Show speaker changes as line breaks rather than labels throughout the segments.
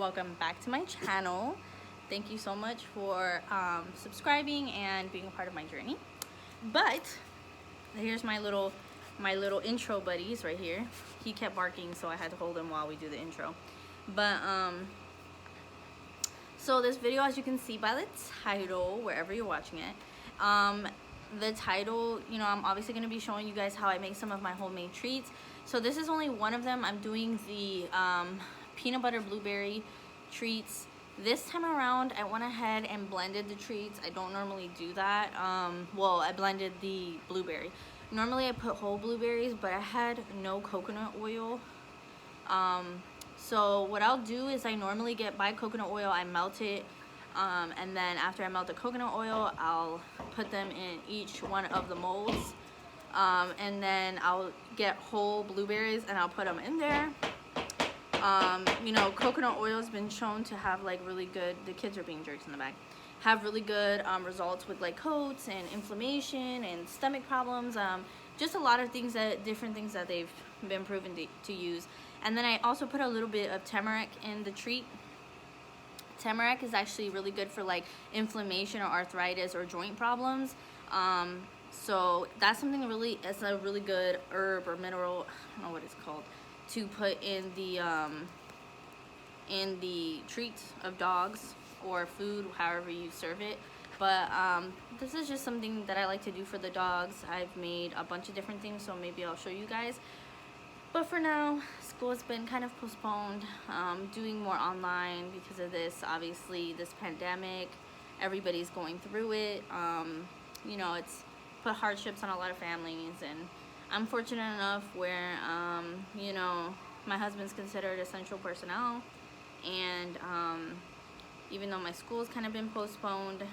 welcome back to my channel. Thank you so much for subscribing and being a part of my journey. But here's my little intro buddies right here. He kept barking, so I had to hold him while we do the intro. But so this video, as you can see by the title, wherever you're watching it, the title, you know, I'm obviously going to be showing you guys how I make some of my homemade treats. So this is only one of them. I'm doing the peanut butter blueberry treats. This time around, I went ahead and blended the treats. I don't normally do that. Well, I blended the blueberry. Normally I put whole blueberries, but I had no coconut oil. So what I'll do is I normally buy coconut oil, I melt it, and then after I melt the coconut oil, I'll put them in each one of the molds, and then I'll get whole blueberries and I'll put them in there. You know, coconut oil has been shown to have like really good, the kids are being jerks in the back, have really good results with like coats and inflammation and stomach problems, just a lot of things, different things that they've been proven to use. And then I also put a little bit of turmeric in the treat. Turmeric is actually really good for like inflammation or arthritis or joint problems. So that's something it's a really good herb or mineral, I don't know what it's called, to put in the treats of dogs or food, however you serve it. But this is just something that I like to do for the dogs. I've made a bunch of different things, so maybe I'll show you guys. But for now, school has been kind of postponed, doing more online because of this, obviously, this pandemic. Everybody's going through it. You know, it's put hardships on a lot of families, and I'm fortunate enough where, you know, my husband's considered essential personnel, and even though my school's kind of been postponed,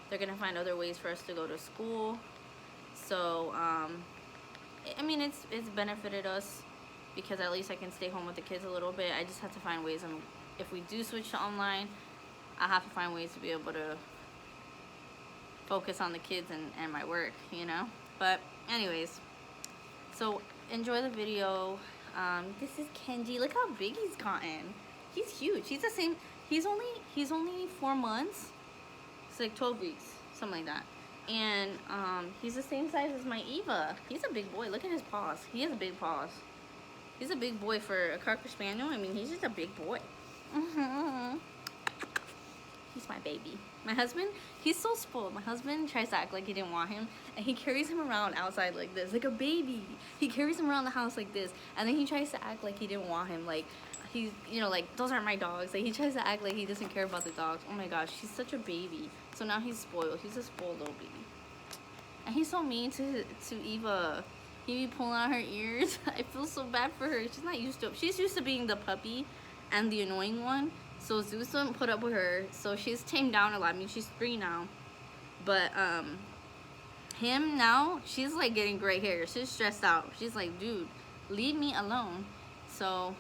they're going to find other ways for us to go to school. So, I mean, it's benefited us, because at least I can stay home with the kids a little bit. I just have to find ways, and if we do switch to online, I have to find ways to be able to focus on the kids and my work, you know. But anyways, so enjoy the video. This is Kenji. Look how big he's gotten. He's huge. He's the same. He's only 4 months. It's like 12 weeks, something like that. And he's the same size as my Eva. He's a big boy. Look at his paws. He has big paws. He's a big boy for a Cocker Spaniel. I mean, he's just a big boy. He's my baby. My husband, he's so spoiled. My husband tries to act like he didn't want him, and he carries him around outside like this, like a baby. He carries him around the house like this, and then he tries to act like he didn't want him, like he's, you know, like, those aren't my dogs. Like, he tries to act like he doesn't care about the dogs. Oh my gosh, he's such a baby. So now he's spoiled. He's a spoiled little baby. And he's so mean to Eva. He be pulling out her ears. I feel so bad for her. She's not used to it. She's used to being the puppy and the annoying one. So Zeus wouldn't put up with her. So she's tamed down a lot. I mean, she's 3 now. But him now, she's like getting gray hair. She's stressed out. She's like, dude, leave me alone. So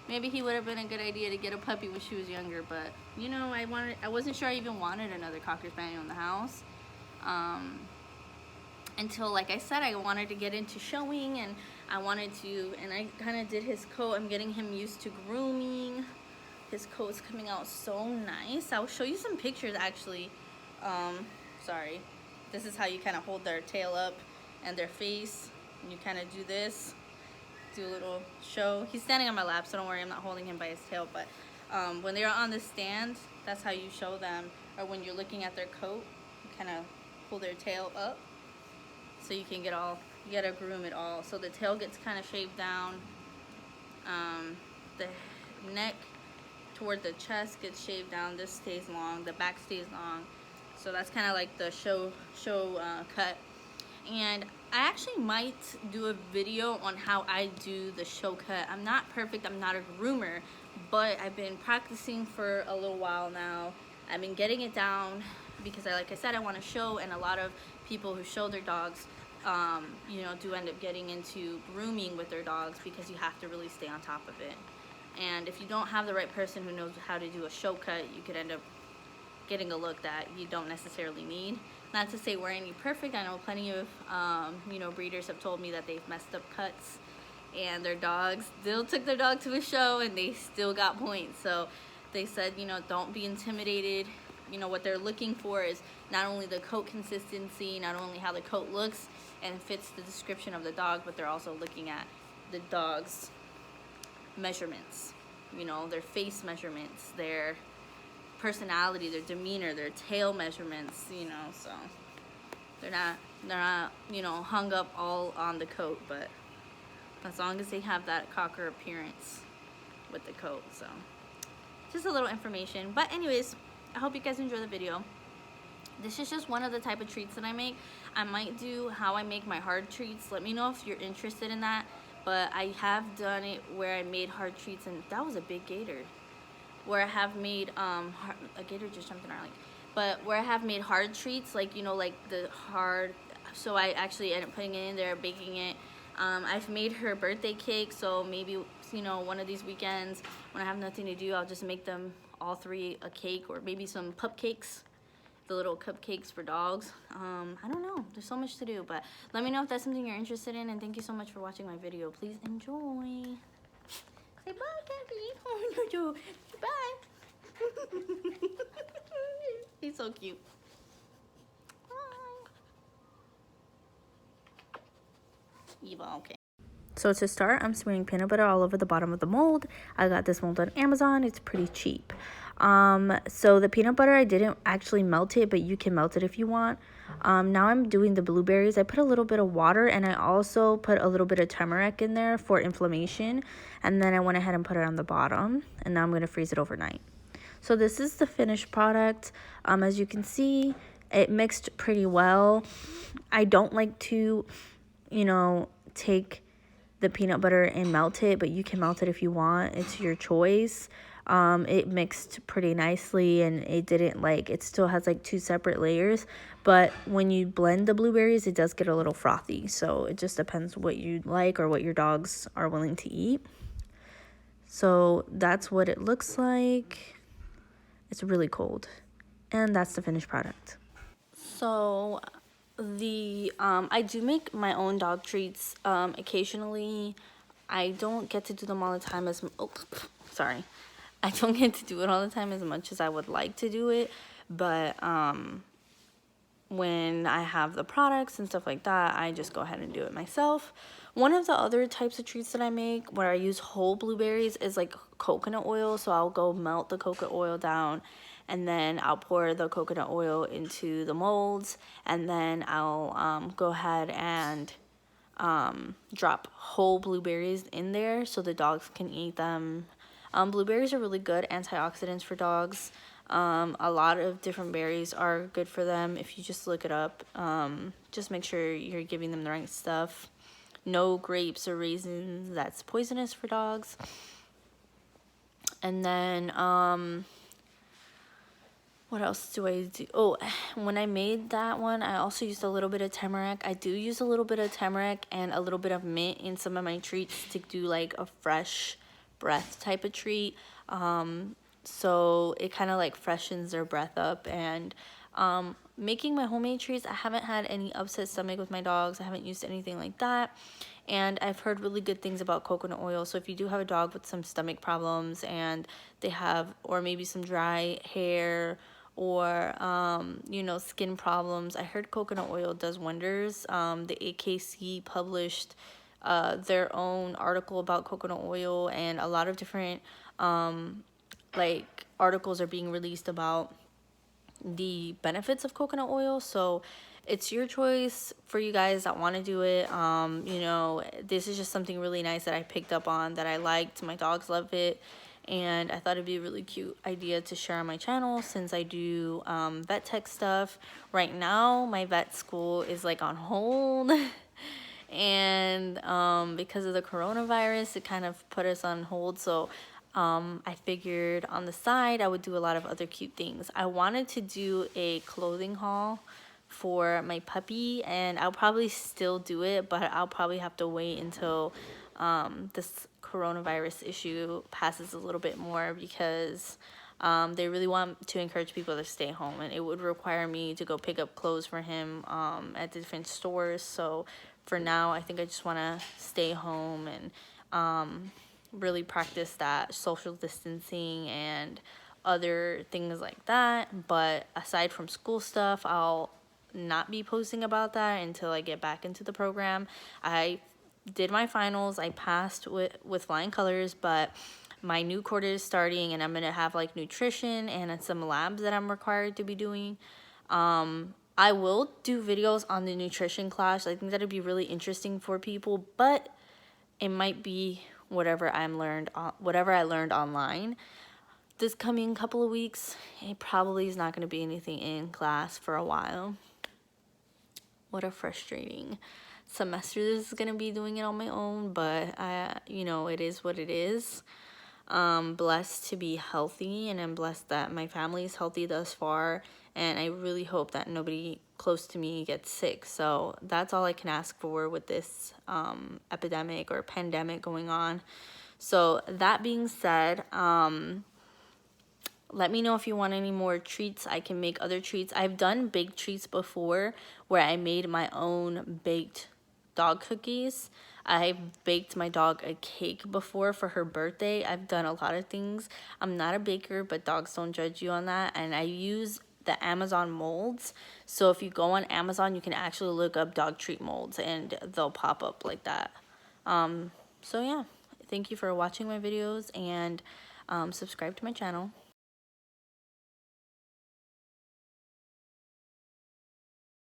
maybe he would have been a good idea to get a puppy when she was younger. But you know, I wasn't sure I even wanted another Cocker Spaniel in the house. Until, like I said, I wanted to get into showing, and I kind of did his coat. I'm getting him used to grooming. His coat's coming out so nice. I'll show you some pictures, actually. Sorry. This is how you kind of hold their tail up and their face. And you kind of do this. Do a little show. He's standing on my lap, so don't worry, I'm not holding him by his tail. But when they're on the stand, that's how you show them. Or when you're looking at their coat, you kind of pull their tail up, so you can you gotta groom it all. So the tail gets kind of shaved down. The neck toward the chest gets shaved down. This stays long. The back stays long. So that's kind of like the show cut. And I actually might do a video on how I do the show cut. I'm not perfect. I'm not a groomer, but I've been practicing for a little while now. I've been getting it down because, like I said, I want to show, and a lot of people who show their dogs, you know, do end up getting into grooming with their dogs, because you have to really stay on top of it. And if you don't have the right person who knows how to do a show cut, you could end up getting a look that you don't necessarily need. Not to say we're any perfect. I know plenty of you know, breeders have told me that they've messed up cuts, and their dogs still took their dog to a show and they still got points. So they said, you know, don't be intimidated. You know, what they're looking for is not only the coat consistency, not only how the coat looks and fits the description of the dog, but they're also looking at the dog's measurements, you know, their face measurements, their personality, their demeanor, their tail measurements, you know. So they're not, you know, hung up all on the coat, but as long as they have that cocker appearance with the coat. So just a little information. But anyways, I hope you guys enjoy the video. This is just one of the type of treats that I make. I might do how I make my hard treats. Let me know if you're interested in that. But I have done it where I made hard treats, and that was a big gator. Where I have made a gator just jumped in our lake. But where I have made hard treats, like, you know, like the hard, so I actually ended up putting it in there, baking it. I've made her birthday cake, so maybe, you know, one of these weekends when I have nothing to do, I'll just make them all three a cake, or maybe some cupcakes, the little cupcakes for dogs. I don't know, there's so much to do, but let me know if that's something you're interested in, and thank you so much for watching my video. Please enjoy. Say bye, Daddy. Oh, no, bye. He's so cute. Eva, okay. So to start, I'm smearing peanut butter all over the bottom of the mold. I got this mold on Amazon. It's pretty cheap. So the peanut butter, I didn't actually melt it, but you can melt it if you want. Now I'm doing the blueberries. I put a little bit of water, and I also put a little bit of turmeric in there for inflammation. And then I went ahead and put it on the bottom, and now I'm going to freeze it overnight. So this is the finished product. As you can see, it mixed pretty well. I don't like to, you know, take the peanut butter and melt it, but you can melt it if you want. It's your choice. It mixed pretty nicely, and it didn't, like, it still has like two separate layers, but when you blend the blueberries, it does get a little frothy. So it just depends what you like or what your dogs are willing to eat. So that's what it looks like. It's really cold, and that's the finished product. So I do make my own dog treats occasionally. I don't get to do them all the time sorry. I don't get to do it all the time as much as I would like to do it, but when I have the products and stuff like that, I just go ahead and do it myself. One of the other types of treats that I make where I use whole blueberries is like coconut oil. So I'll go melt the coconut oil down, and then I'll pour the coconut oil into the molds, and then I'll go ahead and drop whole blueberries in there so the dogs can eat them. Blueberries are really good antioxidants for dogs. A lot of different berries are good for them if you just look it up. Just make sure you're giving them the right stuff. No grapes or raisins, that's poisonous for dogs. And then what else do I do? Oh, when I made that one, I also used a little bit of turmeric. I do use a little bit of turmeric and a little bit of mint in some of my treats to do like a fresh breath type of treat. So it kind of like freshens their breath up. And making my homemade treats, I haven't had any upset stomach with my dogs. I haven't used anything like that. And I've heard really good things about coconut oil. So if you do have a dog with some stomach problems and they have, or maybe some dry hair, or you know, skin problems, I heard coconut oil does wonders. The AKC published their own article about coconut oil, and a lot of different like articles are being released about the benefits of coconut oil. So it's your choice for you guys that want to do it. You know, this is just something really nice that I picked up on that I liked. My dogs love it, and I thought it'd be a really cute idea to share on my channel since I do vet tech stuff. Right now, my vet school is like on hold. And because of the coronavirus, it kind of put us on hold. So I figured on the side I would do a lot of other cute things. I wanted to do a clothing haul for my puppy, and I'll probably still do it, but I'll probably have to wait until this coronavirus issue passes a little bit more, because they really want to encourage people to stay home, and it would require me to go pick up clothes for him at different stores. So for now, I think I just want to stay home and really practice that social distancing and other things like that. But aside from school stuff, I'll not be posting about that until I get back into the program. I did my finals. I passed with flying colors, but my new quarter is starting, and I'm gonna have like nutrition and some labs that I'm required to be doing. I will do videos on the nutrition class. I think that'd be really interesting for people, but it might be whatever I learned online. This coming couple of weeks, it probably is not going to be anything in class for a while. What a frustrating semester this is going to be, doing it on my own, but it is what it is. Blessed to be healthy, and I'm blessed that my family is healthy thus far, and I really hope that nobody close to me gets sick. So that's all I can ask for with this epidemic or pandemic going on. So that being said, let me know if you want any more treats. I can make other treats. I've done baked treats before where I made my own baked dog cookies. I baked my dog a cake before for her birthday. I've done a lot of things. I'm not a baker, but dogs don't judge you on that. And I use the Amazon molds. So if you go on Amazon, you can actually look up dog treat molds and they'll pop up like that. So yeah, thank you for watching my videos, and subscribe to my channel.